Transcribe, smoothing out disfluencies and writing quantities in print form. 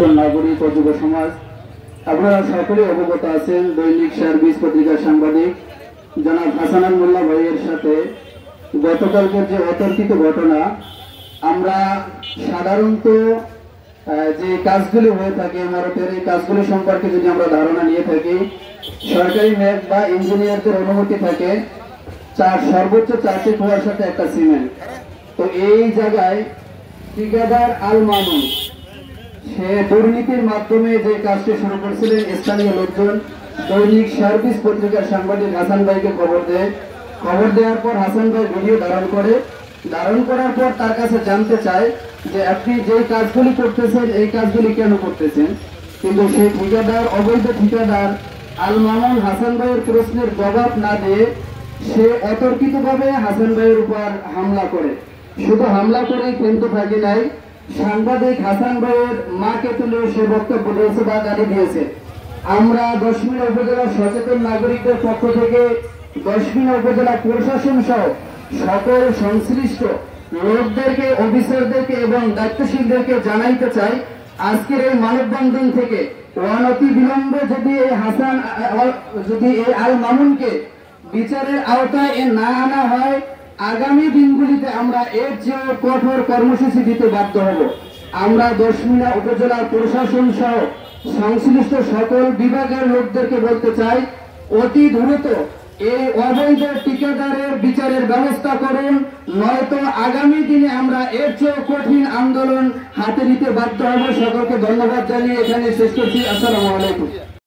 সচেতন নাগরিক ও যুব সমাজ, আপনারা সকলে অবগত আছেন দৈনিক সার্ভিস পত্রিকার সাংবাদিক জনাব হাসান মোল্লা ভাইয়ের সাথে গতকালকের যে অতর্কিত ঘটনা, আমরা সাধারণত যে কাজগুলি হয়ে থাকে ইমারতের, এই কাজগুলি সম্পর্কে যদি আমরা ধারণা নিয়ে থাকি, সরকারি ম্যাপ বা ইঞ্জিনিয়ারদের অনুমতি থাকে সর্বোচ্চ 4টি কুয়ার সাথে একটা সিমেন্ট। তো এই জায়গায় ঠিকাদার আল মামুন সে দুর্নীতির মাধ্যমে যে কাজটি শুরু করেছিলেন, স্থানীয় লোকজন দৈনিক সার্ভিস পত্রিকার সাংবাদিক হাসান ভাইকে খবর দেয়। খবর দেওয়ার পর হাসান ভাই ভিডিও ধারণ করার পর তার কাছে জানতে চায় যে আপনি যে কাজগুলি করতেছেন এই কাজগুলি কেন করতেছেন। কিন্তু সেই ঠিকাদার, অবৈধ ঠিকাদার আল মামুন হাসান ভাইয়ের প্রশ্নের জবাব না দিয়ে সে অতর্কিতভাবে হাসান ভাইয়ের উপর হামলা করে। শুধু হামলা করেই কিন্তু থাকে নাই, সাংবাদিক হাসান ভাইয়ের মাকে তুলে সে বক্তব্য দিয়েছে বা গালি দিয়েছে। আমরা দশমিনা উপজেলা সচেতন নাগরিকদের পক্ষ থেকে দশমিনা উপজেলা প্রশাসন সহ সকল সংশ্লিষ্ট লোকদেরকে, অফিসারদেরকে এবং দায়িত্বশীলদেরকে জানাইতে চাই, আজকের এই মানববন্ধন থেকে অনতি বিলম্বে যদি এই আল মামুনকে বিচারের আওতায় না আনা হয়, আগামী দিনগুলিতে আমরা এর চেয়ে কঠোর কর্মসূচি দিতে বাধ্য হব। আমরা দশমিনা উপজেলার প্রশাসন সহ সংশ্লিষ্ট সকল বিভাগের লোকদেরকে বলতে চাই, অতি দ্রুত এই অবৈধ ঠিকাদারের বিচারের ব্যবস্থা করুন, নয়তো আগামী দিনে আমরা এর চেয়ে কঠিন আন্দোলন হাতে নিতে বাধ্য হব। সকলকে ধন্যবাদ জানিয়ে এখানে শেষ করছি। আসসালামু আলাইকুম।